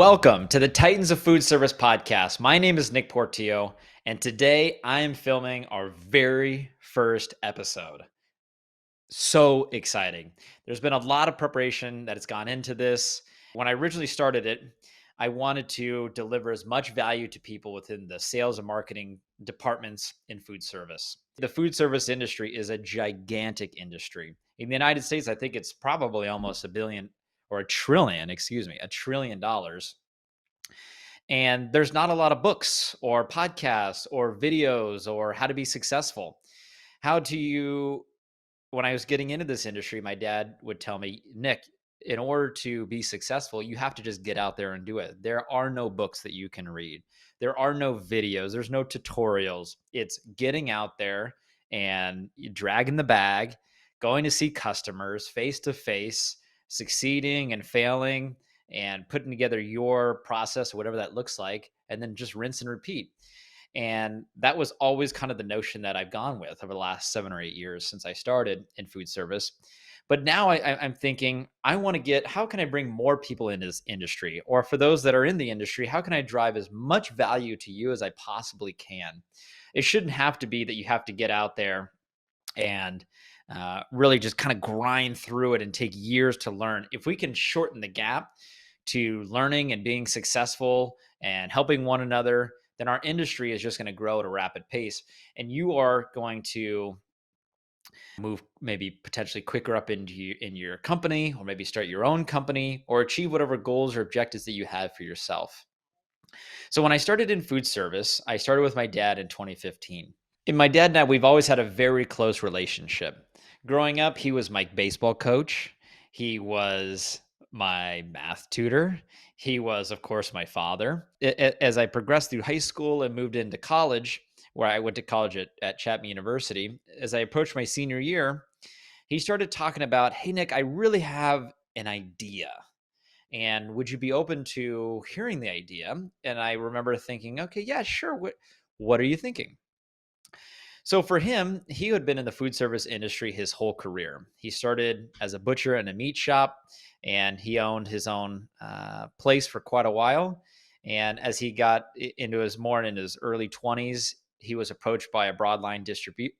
Welcome to the Titans of Foodservice podcast. My name is Nick Portillo, and today I am filming our very first episode. So exciting. There's been a lot of preparation that has gone into this. When I originally started it, I wanted to deliver as much value to people within the sales and marketing departments in food service. The food service industry is a gigantic industry. In the United States, I think it's probably almost a trillion dollars. And there's not a lot of books or podcasts or videos or how to be successful. How do you, when I was getting into this industry, my dad would tell me, Nick, in order to be successful, you have to just get out there and do it. There are no books that you can read. There are no videos. There's no tutorials. It's getting out there and dragging the bag, going to see customers face to face, succeeding and failing, and putting together your process, whatever that looks like, and then just rinse and repeat. And that was always kind of the notion that I've gone with over the last 7 or 8 years since I started in food service. But now I'm thinking, I want to how can I bring more people into this industry? Or for those that are in the industry, how can I drive as much value to you as I possibly can? It shouldn't have to be that you have to get out there and really just kind of grind through it and take years to learn. If we can shorten the gap to learning and being successful and helping one another, then our industry is just going to grow at a rapid pace. And you are going to move maybe potentially quicker up in your company, or maybe start your own company, or achieve whatever goals or objectives that you have for yourself. So when I started in food service, I started with my dad in 2015. And my dad and I, we've always had a very close relationship. Growing up, he was my baseball coach. He was my math tutor. He was, of course, my father. As I progressed through high school and moved into college, where I went to college at Chapman University, as I approached my senior year, he started talking about, hey, Nick, I really have an idea. And would you be open to hearing the idea? And I remember thinking, okay, yeah, sure. What are you thinking? So for him, he had been in the food service industry his whole career. He started as a butcher in a meat shop, and he owned his own place for quite a while. And as he got into his early 20s, he was approached by a broadline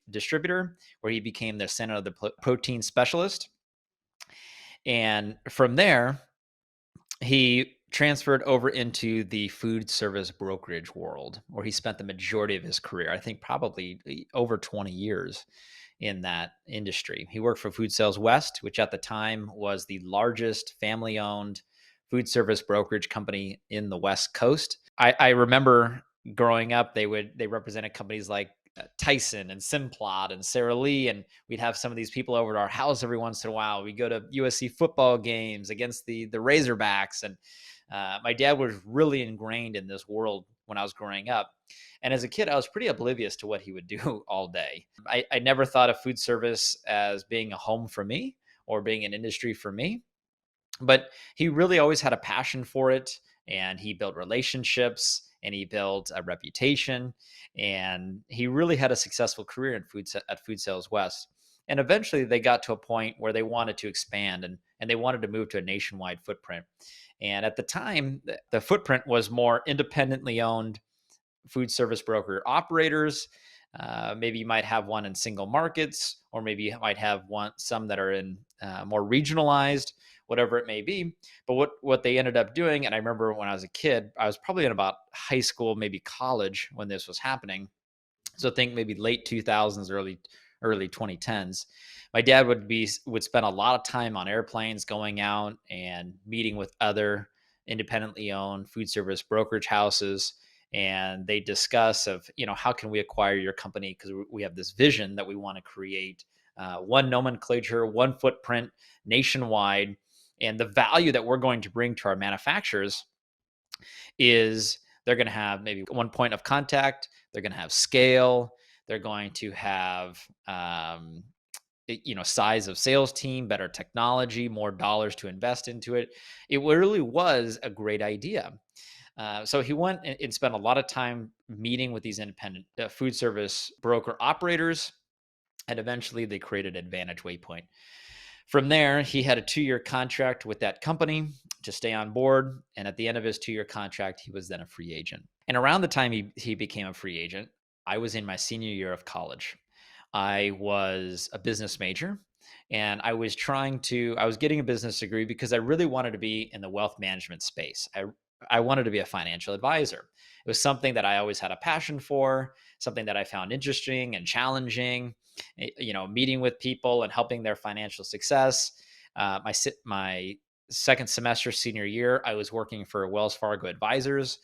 distributor where he became the center of the protein specialist. And from there, he transferred over into the food service brokerage world, where he spent the majority of his career. I think probably over 20 years in that industry. He worked for Food Sales West, which at the time was the largest family-owned food service brokerage company in the West Coast. I remember growing up, they represented companies like Tyson and Simplot and Sara Lee, and we'd have some of these people over to our house every once in a while. We'd go to USC football games against the Razorbacks, and my dad was really ingrained in this world when I was growing up. And as a kid, I was pretty oblivious to what he would do all day. I never thought of food service as being a home for me or being an industry for me, but he really always had a passion for it, and he built relationships and he built a reputation, and he really had a successful career at Food Sales West. And eventually they got to a point where they wanted to expand, and they wanted to move to a nationwide footprint. And at the time, the footprint was more independently owned food service broker operators. Maybe you might have one in single markets, or maybe you might have some that are in more regionalized, whatever it may be. But what they ended up doing, and I remember when I was a kid, I was probably in about high school, maybe college when this was happening. So think maybe late 2000s, early 2010s. My dad would spend a lot of time on airplanes, going out and meeting with other independently owned food service brokerage houses, and they discuss of, how can we acquire your company, because we have this vision that we want to create one nomenclature, one footprint nationwide. And the value that we're going to bring to our manufacturers is they're going to have maybe one point of contact, they're going to have scale, they're going to have size of sales team, better technology, more dollars to invest into it. It really was a great idea. So he went and spent a lot of time meeting with these independent food service broker operators, and eventually they created Advantage Waypoint. From there, he had a 2-year contract with that company to stay on board. And at the end of his 2-year contract, he was then a free agent. And around the time he became a free agent, I was in my senior year of college. I was a business major, and I was getting a business degree because I really wanted to be in the wealth management space. I wanted to be a financial advisor. It was something that I always had a passion for, something that I found interesting and challenging. Meeting with people and helping their financial success. My second semester senior year, I was working for Wells Fargo Advisors.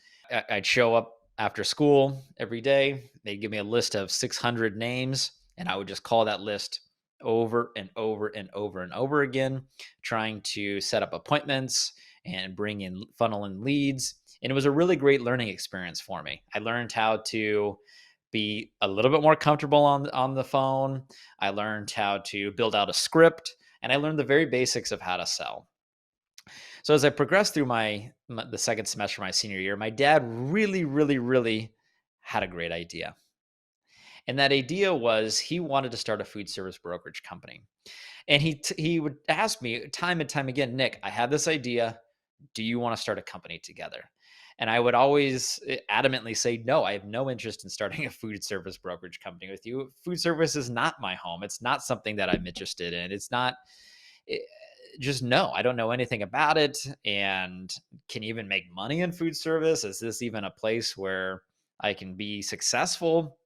I'd show up after school every day. They'd give me a list of 600 names, and I would just call that list over and over and over and over again, trying to set up appointments and funnel in leads. And it was a really great learning experience for me. I learned how to be a little bit more comfortable on the phone. I learned how to build out a script, and I learned the very basics of how to sell. So as I progressed through the second semester of my senior year, my dad really, really, really had a great idea. And that idea was he wanted to start a food service brokerage company. And he would ask me time and time again, Nick, I have this idea. Do you want to start a company together? And I would always adamantly say, no, I have no interest in starting a food service brokerage company with you. Food service is not my home. It's not something that I'm interested in. It's not, it, just no, I don't know anything about it. And can you even make money in food service? Is this even a place where I can be successful?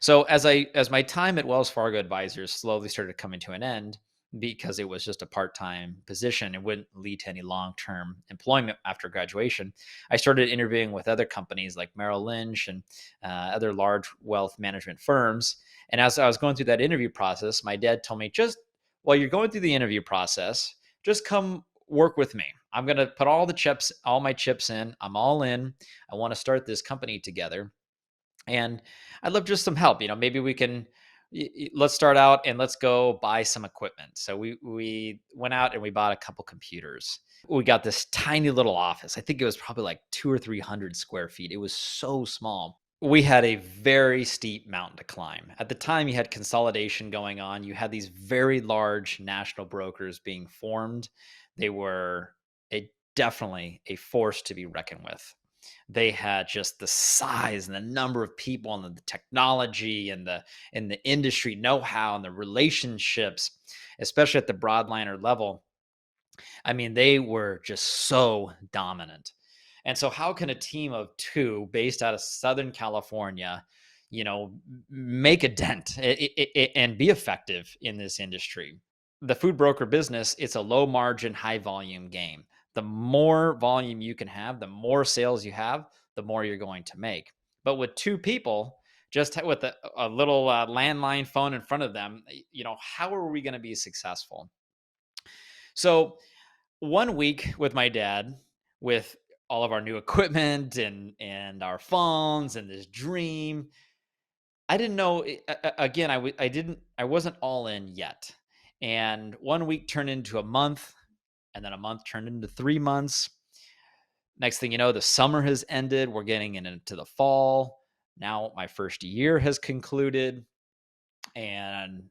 So as my time at Wells Fargo Advisors slowly started coming to an end because it was just a part-time position, it wouldn't lead to any long-term employment after graduation. I started interviewing with other companies like Merrill Lynch and other large wealth management firms. And as I was going through that interview process, my dad told me, just while you're going through the interview process, just come work with me. I'm going to put all my chips in. I'm all in. I want to start this company together. And I'd love just some help. Maybe we can let's start out and let's go buy some equipment. So we went out and we bought a couple computers. We got this tiny little office. I think it was probably like 200 or 300 square feet. It was so small. We had a very steep mountain to climb. At the time, you had consolidation going on. You had these very large national brokers being formed. They were definitely a force to be reckoned with. They had just the size and the number of people and the technology and the industry know-how and the relationships, especially at the broadliner level. I mean, they were just so dominant. And so how can a team of two based out of Southern California, make a dent and be effective in this industry? The food broker business, it's a low margin, high volume game. The more volume you can have, the more sales you have, the more you're going to make. But with two people, just with a little landline phone in front of them, how are we going to be successful? So one week with my dad, with all of our new equipment and our phones and this dream, I didn't know. Again, I wasn't all in yet. And one week turned into a month, and then a month turned into 3 months. Next thing you know, the summer has ended. We're getting into the fall. Now my first year has concluded, and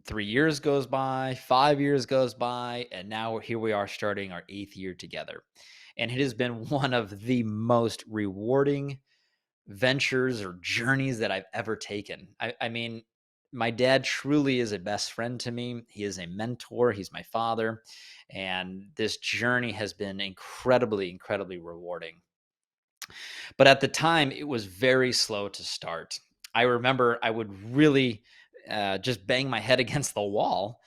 3 years goes by, 5 years goes by, and now here we are starting our 8th year together. And it has been one of the most rewarding ventures or journeys that I've ever taken. I mean, my dad truly is a best friend to me. He is a mentor. He's my father. And this journey has been incredibly, incredibly rewarding. But at the time, it was very slow to start. I remember I would really just bang my head against the wall.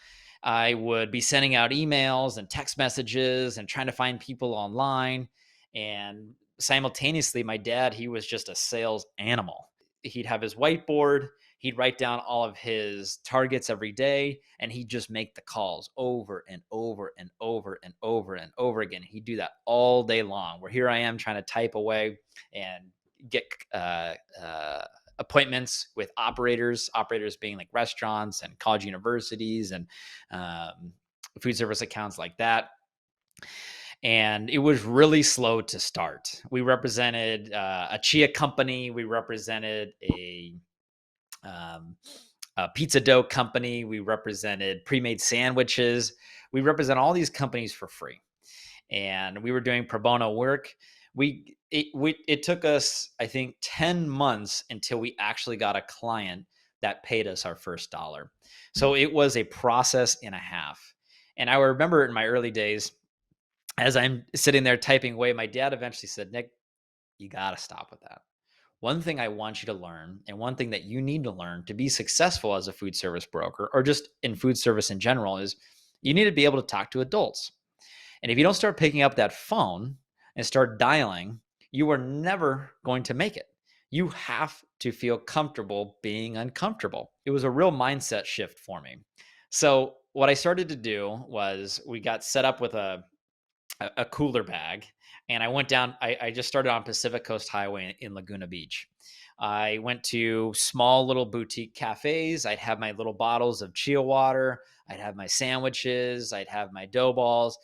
I would be sending out emails and text messages and trying to find people online. And simultaneously, my dad, he was just a sales animal. He'd have his whiteboard. He'd write down all of his targets every day, and he'd just make the calls over and over and over and over and over again. He'd do that all day long. Where here I am trying to type away and get appointments with operators being like restaurants and college universities and food service accounts like that. And it was really slow to start. We represented a chia company. We represented um, a pizza dough company. We represented pre-made sandwiches. We represent all these companies for free, and we were doing pro bono work. It took us, I think, 10 months until we actually got a client that paid us our first dollar. So it was a process and a half. And I remember in my early days, as I'm sitting there typing away, my dad eventually said, Nick, you got to stop with that. One thing I want you to learn, and one thing that you need to learn to be successful as a food service broker or just in food service in general, is you need to be able to talk to adults. And if you don't start picking up that phone and start dialing, you are never going to make it. You have to feel comfortable being uncomfortable. It was a real mindset shift for me. So, what I started to do was we got set up with a cooler bag, and I went down. I just started on Pacific Coast Highway in Laguna Beach. I went to small little boutique cafes. I'd have my little bottles of chia water. I'd have my sandwiches. I'd have my dough balls,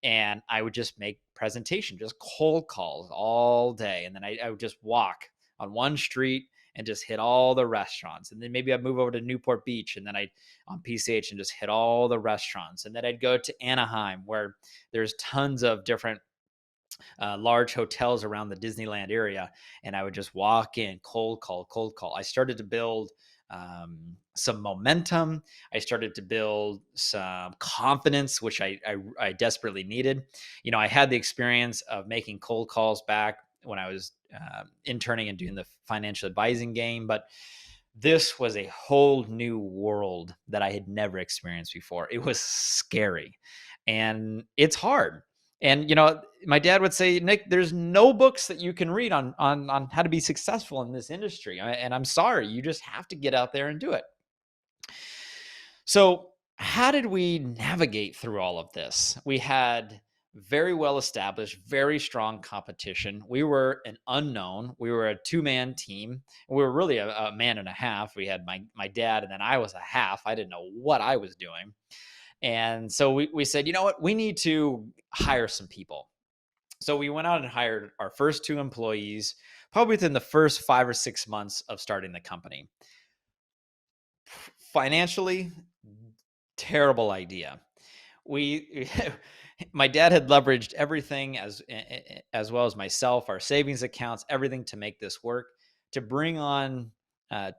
and I would just make presentation, just cold calls all day. And then I would just walk on one street and just hit all the restaurants. And then maybe I'd move over to Newport Beach, and then I'd on PCH and just hit all the restaurants. And then I'd go to Anaheim, where there's tons of different large hotels around the Disneyland area, and I would just walk in, cold call, cold call. I started to build some momentum. I started to build some confidence, which I desperately needed. You know, I had the experience of making cold calls back when I was interning and doing the financial advising game, but this was a whole new world that I had never experienced before. It was scary, and it's hard. And you know, my dad would say, Nick, there's no books that you can read on how to be successful in this industry. And I'm sorry, you just have to get out there and do it. So, how did we navigate through all of this? We had very well established, very strong competition. We were an unknown. We were a two-man team. We were really a man and a half. We had my dad, and then I was a half. I didn't know what I was doing. And so we said, you know what? We need to hire some people. So we went out and hired our first two employees, probably within the first 5 or 6 months of starting the company. Financially, terrible idea. We my dad had leveraged everything as well as myself, our savings accounts, everything to make this work, to bring on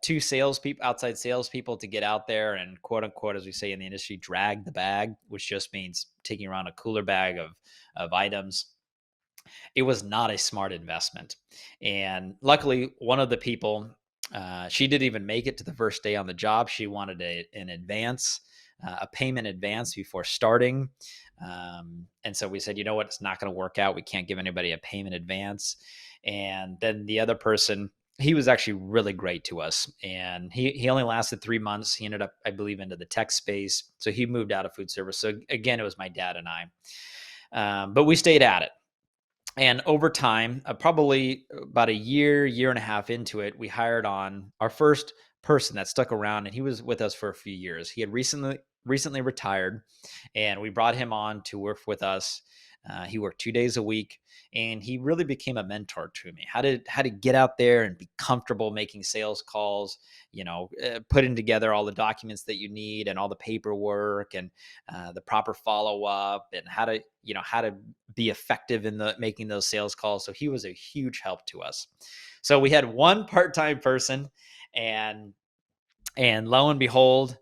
two salespeople, outside salespeople, to get out there and, quote unquote, as we say in the industry, drag the bag, which just means taking around a cooler bag of items. It was not a smart investment. And luckily, one of the people, she didn't even make it to the first day on the job. She wanted an advance, a payment advance before starting. And so we said, you know what, it's not going to work out. We can't give anybody a payment advance. And then the other person, he was actually really great to us. And he only lasted 3 months. He ended up, I believe, into the tech space. So he moved out of food service. So again, it was my dad and I. But we stayed at it. And over time, probably about a year and a half into it, we hired on our first person that stuck around, and he was with us for a few years. He had recently retired, and we brought him on to work with us. He worked 2 days a week, and he really became a mentor to me. How to get out there and be comfortable making sales calls. You know, putting together all the documents that you need and all the paperwork and the proper follow up, and how to be effective in the making those sales calls. So he was a huge help to us. So we had one part-time person, and lo and behold,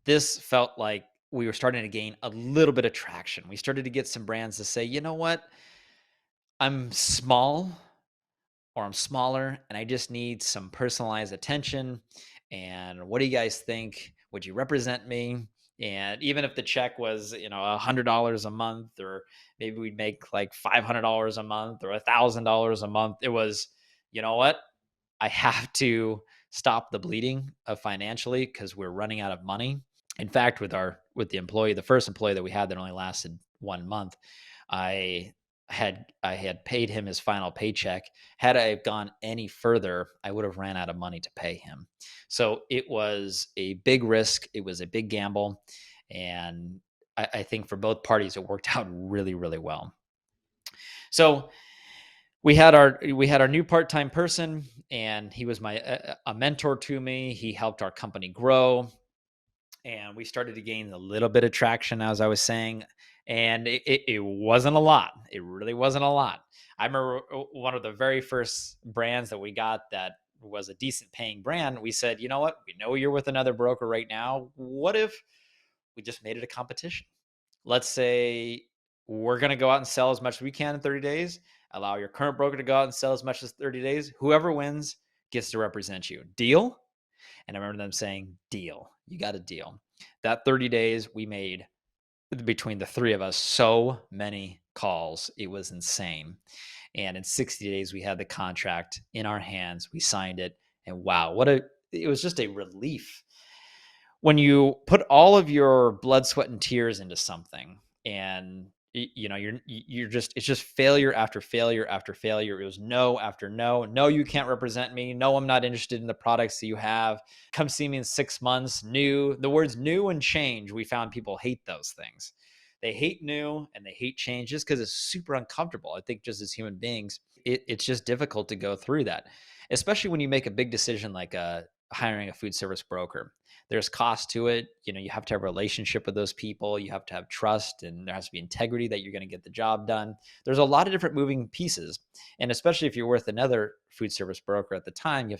this felt like we were starting to gain a little bit of traction. We started to get some brands to say, you know what, I'm small, or I'm smaller, and I just need some personalized attention. And what do you guys think? Would you represent me? And even if the check was, $100 a month, or maybe we'd make like $500 a month or $1,000 a month, it was, you know what? I have to stop the bleeding of financially, because we're running out of money. In fact, the first employee that we had that only lasted 1 month, I had paid him his final paycheck. Had I gone any further, I would have ran out of money to pay him. So it was a big risk. It was a big gamble. And I think for both parties, it worked out really, really well. So We had our new part-time person, and he was a mentor to me. He helped our company grow, and we started to gain a little bit of traction, as I was saying, and it wasn't a lot. It really wasn't a lot. I remember one of the very first brands that we got that was a decent paying brand. We said, you know what? We know you're with another broker right now. What if we just made it a competition? Let's say we're going to go out and sell as much as we can in 30 days. Allow your current broker to go out and sell as much as 30 days. Whoever wins gets to represent you. Deal? And I remember them saying, deal. You got a deal. That 30 days, we made, between the three of us, so many calls. It was insane. And in 60 days, we had the contract in our hands. We signed it. And wow, it was just a relief when you put all of your blood, sweat, and tears into something, and you're just, it's just failure after failure after failure. It was no after no. No, you can't represent me. No, I'm not interested in the products that you have. Come see me in 6 months. New, the words new and change, we found people hate those things. They hate new and they hate change just because it's super uncomfortable. I think just as human beings, it's just difficult to go through that, especially when you make a big decision like hiring a food service broker. There's cost to it. You have to have a relationship with those people. You have to have trust, and there has to be integrity that you're going to get the job done. There's a lot of different moving pieces. And especially if you're with another food service broker at the time, you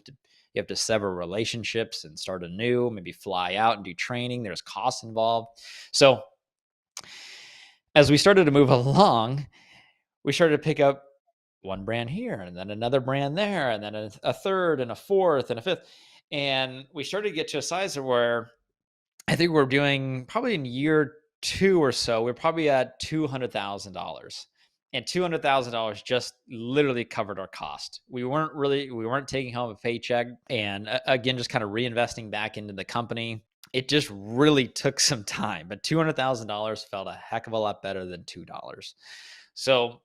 have to sever relationships and start anew, maybe fly out and do training. There's costs involved. So as we started to move along, we started to pick up one brand here and then another brand there, and then a third and a fourth and a fifth. And we started to get to a size where I think we're doing, probably in year 2 or so, we're probably at $200,000. And $200,000 just literally covered our cost. We weren't taking home a paycheck, and again, just kind of reinvesting back into the company. It just really took some time, but $200,000 felt a heck of a lot better than $2. So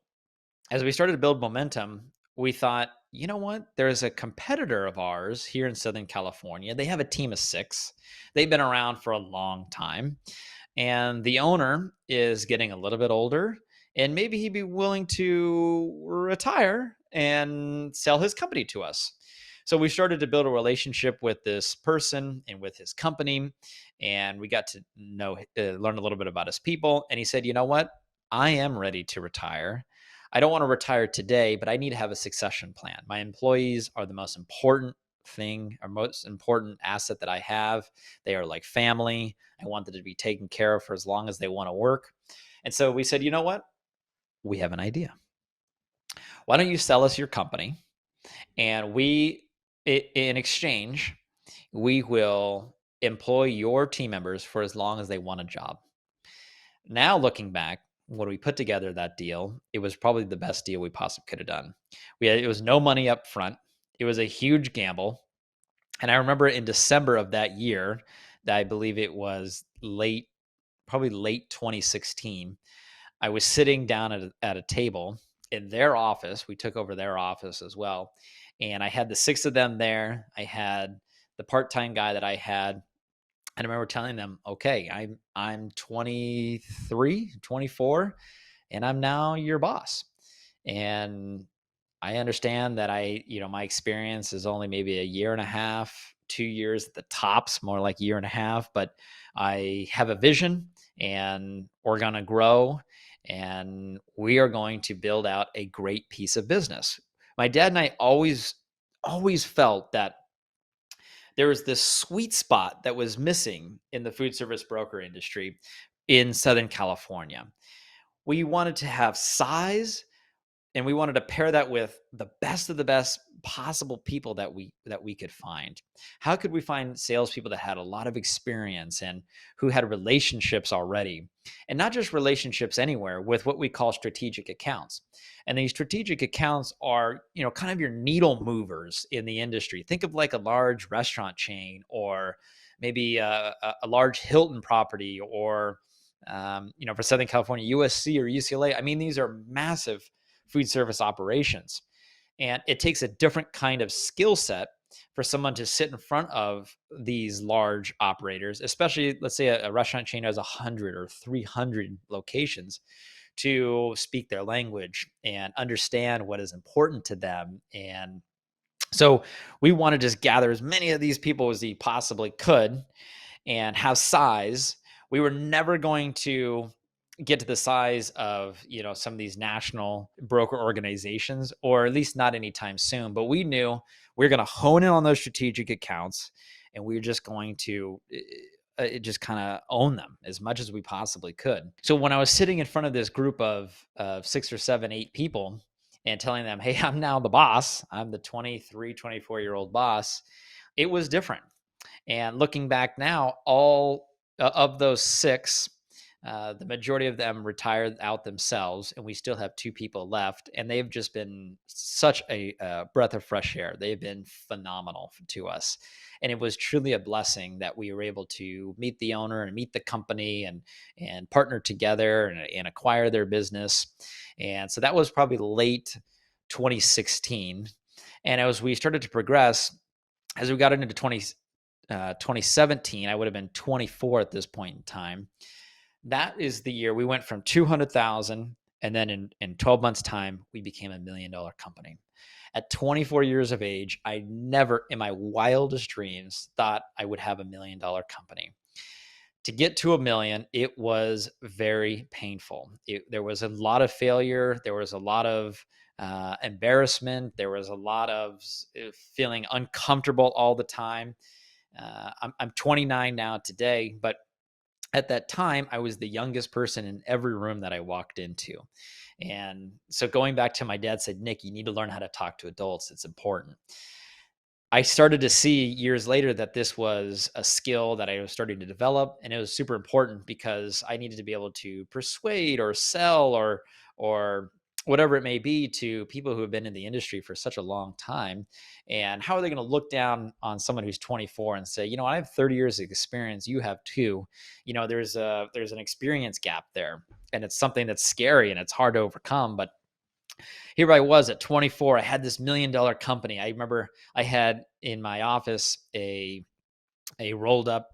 as we started to build momentum, we thought, you know what? There's a competitor of ours here in Southern California. They have a team of 6. They've been around for a long time. And the owner is getting a little bit older, and maybe he'd be willing to retire and sell his company to us. So we started to build a relationship with this person and with his company, and we got to learn a little bit about his people. And he said, you know what? I am ready to retire. I don't want to retire today, but I need to have a succession plan. My employees are the most important thing, or most important asset that I have. They are like family. I want them to be taken care of for as long as they want to work. And so we said, you know what? We have an idea. Why don't you sell us your company? And in exchange, we will employ your team members for as long as they want a job. Now, looking back, when we put together that deal, it was probably the best deal we possibly could have done. It was no money up front. It was a huge gamble. And I remember in December of that year, that I believe it was probably late 2016, I was sitting down at a table in their office. We took over their office as well. And I had the 6 of them there. I had the part-time guy that I had. And I remember telling them, okay, I'm 23, 24, and I'm now your boss. And I understand that my experience is only maybe a year and a half, 2 years at the tops, more like year and a half, but I have a vision, and we're going to grow, and we are going to build out a great piece of business. My dad and I always felt that there was this sweet spot that was missing in the food service broker industry in Southern California. We wanted to have size, and we wanted to pair that with the best of the best possible people that we could find. How could we find salespeople that had a lot of experience and who had relationships already, and not just relationships anywhere, with what we call strategic accounts? And these strategic accounts are, kind of your needle movers in the industry. Think of like a large restaurant chain, or maybe a large Hilton property, or for Southern California, USC or UCLA. I mean, these are massive food service operations. And it takes a different kind of skill set for someone to sit in front of these large operators, especially, let's say, a restaurant chain has 100 or 300 locations. to speak their language and understand what is important to them. And so we want to just gather as many of these people as we possibly could and have size. We were never going to get to the size of, some of these national broker organizations, or at least not anytime soon. But we knew we were going to hone in on those strategic accounts, and we were just going to just kind of own them as much as we possibly could. So when I was sitting in front of this group of 6 or 7, 8 people and telling them, hey, I'm now the boss, I'm the 23, 24-year-old boss, it was different. And looking back now, all of those 6, the majority of them retired out themselves, and we still have 2 people left. And they've just been such a breath of fresh air. They've been phenomenal to us. And it was truly a blessing that we were able to meet the owner and meet the company and partner together and acquire their business. And so that was probably late 2016. And as we started to progress, as we got into 2017, I would have been 24 at this point in time. That is the year we went from 200,000, and then in 12 months time, we became $1 million company. At 24 years of age, I never in my wildest dreams thought I would have $1 million company. To get to $1 million, it was very painful. There was a lot of failure. There was a lot of embarrassment. There was a lot of feeling uncomfortable all the time. I'm 29 now today, but at that time, I was the youngest person in every room that I walked into. And so going back to my dad said, Nick, you need to learn how to talk to adults. It's important. I started to see years later that this was a skill that I was starting to develop, and it was super important because I needed to be able to persuade or sell or whatever it may be to people who have been in the industry for such a long time. And how are they going to look down on someone who's 24 and say, I have 30 years of experience, you have 2. There's an experience gap there, and it's something that's scary and it's hard to overcome. But here I was at 24. I had this $1 million company. I remember I had in my office a rolled up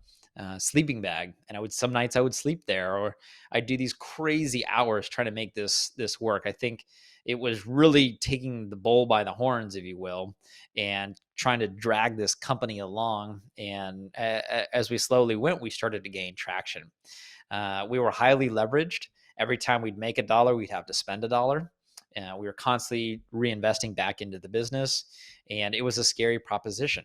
sleeping bag, and some nights I would sleep there, or I'd do these crazy hours trying to make this work. I think it was really taking the bull by the horns, if you will, and trying to drag this company along. And as we slowly went, we started to gain traction. We were highly leveraged. Every time we'd make $1, we'd have to spend $1. We were constantly reinvesting back into the business, and it was a scary proposition.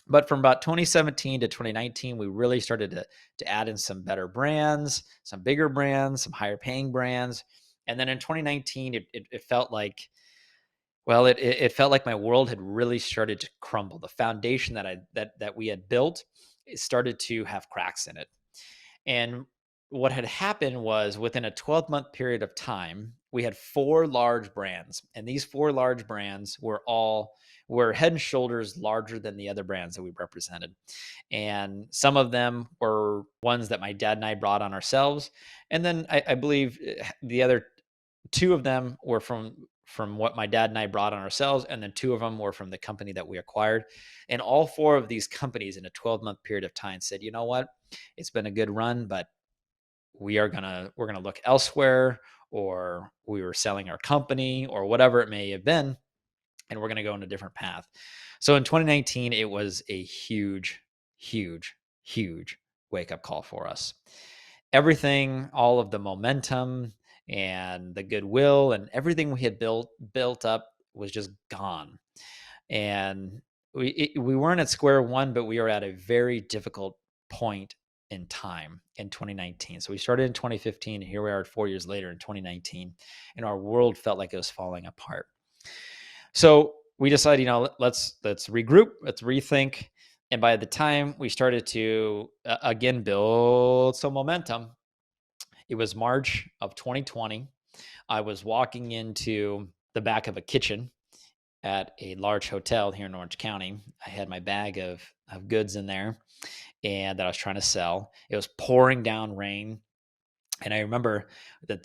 But from about 2017 to 2019, we really started to add in some better brands, some bigger brands, some higher paying brands. And then in 2019, it felt like, well, it felt like my world had really started to crumble. The foundation that we had built, it started to have cracks in it. And what had happened was within a 12-month period of time, we had 4 large brands. And these 4 large brands were head and shoulders larger than the other brands that we represented. And some of them were ones that my dad and I brought on ourselves. And then I believe the other 2 of them were from what my dad and I brought on ourselves. And then 2 of them were from the company that we acquired. And all 4 of these companies in a 12-month period of time said, you know what? It's been a good run, but we're gonna look elsewhere, or we were selling our company, or whatever it may have been, and we're gonna go in a different path. So in 2019, it was a huge, huge, huge wake-up call for us. Everything, all of the momentum and the goodwill and everything we had built up was just gone. And we weren't at square one, but we were at a very difficult point in time in 2019. So we started in 2015, and here we are 4 years later in 2019, and our world felt like it was falling apart. So we decided, let's regroup, let's rethink. And by the time we started to again build some momentum, it was March of 2020. I was walking into the back of a kitchen at a large hotel here in Orange County. I had my bag of goods in there and that I was trying to sell. It was pouring down rain. And I remember that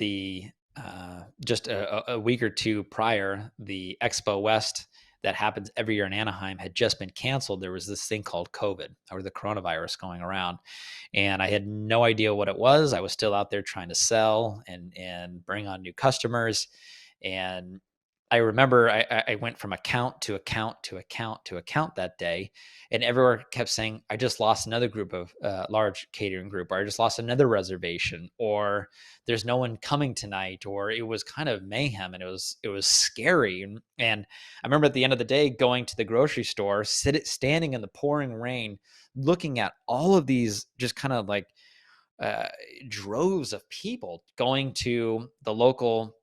just a week or 2 prior, the Expo West that happens every year in Anaheim had just been canceled. There was this thing called COVID, or the coronavirus, going around, and I had no idea what it was. I was still out there trying to sell and bring on new customers. And I remember I went from account to account to account to account that day, and everyone kept saying, "I just lost another group of large catering group, or I just lost another reservation, or there's no one coming tonight," or it was kind of mayhem, and it was scary. And I remember at the end of the day going to the grocery store, standing in the pouring rain, looking at all of these just kind of like uh, droves of people going to the local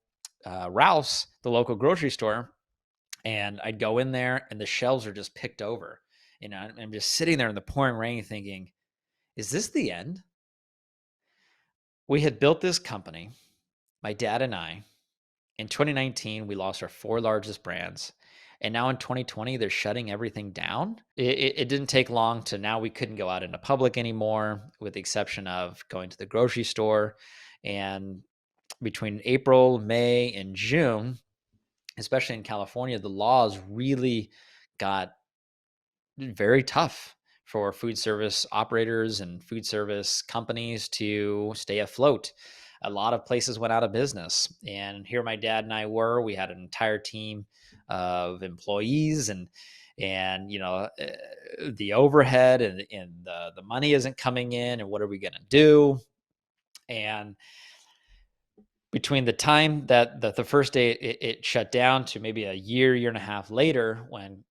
Ralph's, the local grocery store, and I'd go in there and the shelves are just picked over. I'm just sitting there in the pouring rain thinking, is this the end? We had built this company, my dad and I. In 2019, we lost our four largest brands. And now in 2020, they're shutting everything down. It didn't take long to now we couldn't go out into public anymore, with the exception of going to the grocery store. And between April, May, and June, especially in California, the laws really got very tough for food service operators and food service companies to stay afloat. A lot of places went out of business. And here my dad and I were, we had an entire team of employees, and the overhead and the money isn't coming in, and what are we going to do? And between the time that the first day it shut down to maybe a year and a half later, when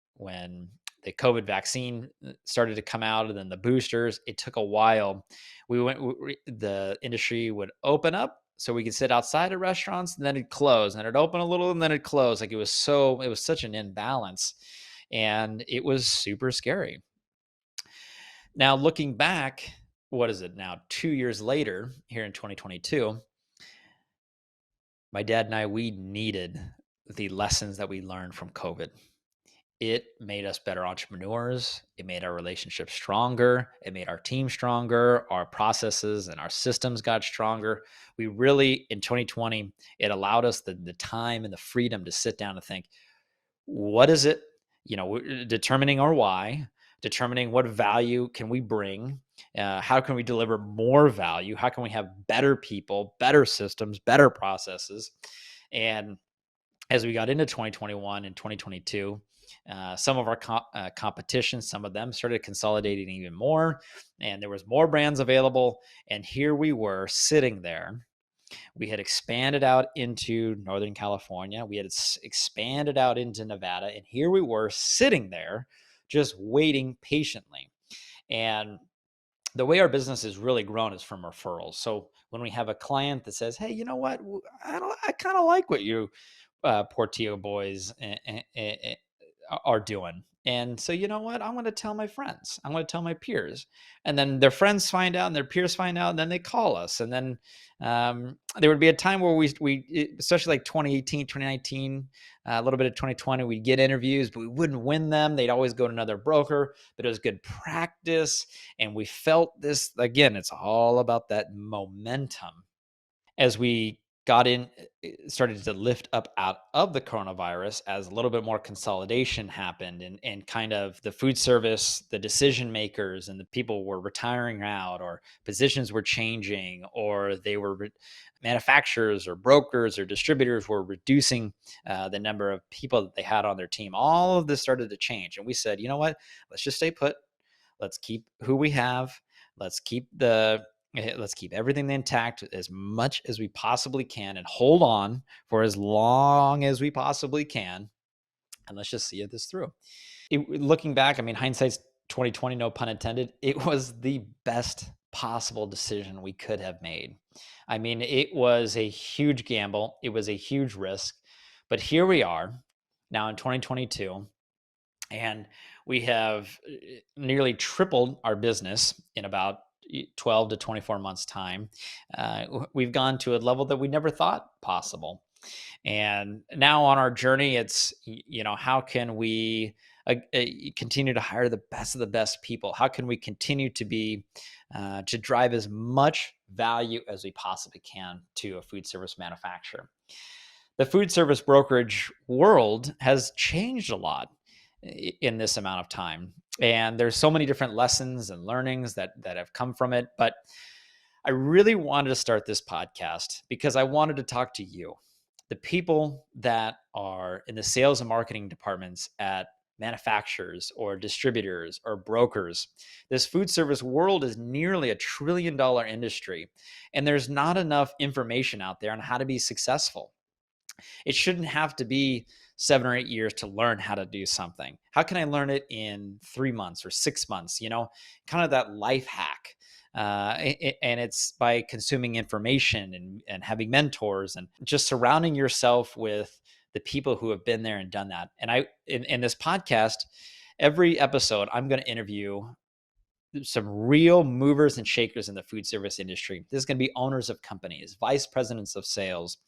the COVID vaccine started to come out, and then the boosters, it took a while. The industry would open up so we could sit outside of restaurants, and then it'd close, and then it'd open a little, and then it'd close. Like it was such an imbalance, and it was super scary. Now looking back, what is it now? 2 years later, here in 2022, my dad and I, we needed the lessons that we learned from COVID. It made us better entrepreneurs. It made our relationships stronger. It made our team stronger. Our processes and our systems got stronger. We really, in 2020, it allowed us the time and the freedom to sit down and think, what is it, determining our why, determining what value can we bring, how can we deliver more value, how can we have better people, better systems, better processes. And as we got into 2021 and 2022, some of our competition, some of them started consolidating even more, and there was more brands available. And here we were sitting there. We had expanded out into Northern California. We had expanded out into Nevada. And here we were sitting there just waiting patiently. And the way our business has really grown is from referrals. So when we have a client that says, "Hey, you know what? I kind of like what you Portillo boys are doing. And so, you know what? I'm going to tell my friends. I'm going to tell my peers." And then their friends find out and their peers find out, and then they call us. And then there would be a time where especially like 2018, 2019, a little bit of 2020, we'd get interviews, but we wouldn't win them. They'd always go to another broker, but it was good practice. And we felt this, again, it's all about that momentum. As we started to lift up out of the coronavirus, as a little bit more consolidation happened, and kind of the food service, the decision makers and the people were retiring out, or positions were changing, or they were manufacturers or brokers or distributors were reducing the number of people that they had on their team. All of this started to change. And we said, you know what, let's just stay put. Let's keep who we have. Let's keep everything intact as much as we possibly can, and hold on for as long as we possibly can. And let's just see this through. Looking back, I mean, hindsight's 2020, no pun intended. It was the best possible decision we could have made. I mean, it was a huge gamble. It was a huge risk. But here we are now in 2022. And we have nearly tripled our business in about 12 to 24 months time. We've gone to a level that we never thought possible. And now on our journey, it's, how can we continue to hire the best of the best people? How can we continue to drive as much value as we possibly can to a food service manufacturer? The food service brokerage world has changed a lot. in this amount of time. And there's so many different lessons and learnings that have come from it. But I really wanted to start this podcast because I wanted to talk to you, the people that are in the sales and marketing departments at manufacturers or distributors or brokers. This food service world is nearly $1 trillion industry, and there's not enough information out there on how to be successful. It shouldn't have to be 7 or 8 years to learn how to do something. How can I learn it in 3 months or 6 months? Kind of that life hack. And it's by consuming information and having mentors and just surrounding yourself with the people who have been there and done that. And in this podcast, every episode, I'm going to interview some real movers and shakers in the food service industry. This is going to be owners of companies, vice presidents of sales.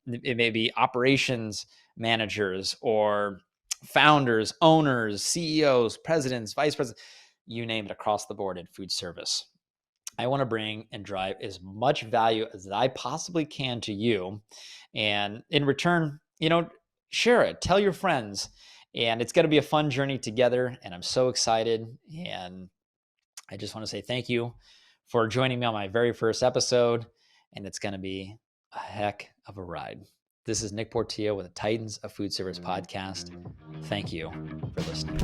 It may be operations managers or founders, owners, CEOs, presidents, vice presidents, you name it, across the board in food service. I want to bring and drive as much value as I possibly can to you. And in return, share it, tell your friends. And it's going to be a fun journey together. And I'm so excited. And I just want to say thank you for joining me on my very first episode. And it's going to be a heck of a ride. This is Nick Portillo with the Titans of Foodservice podcast. Thank you for listening.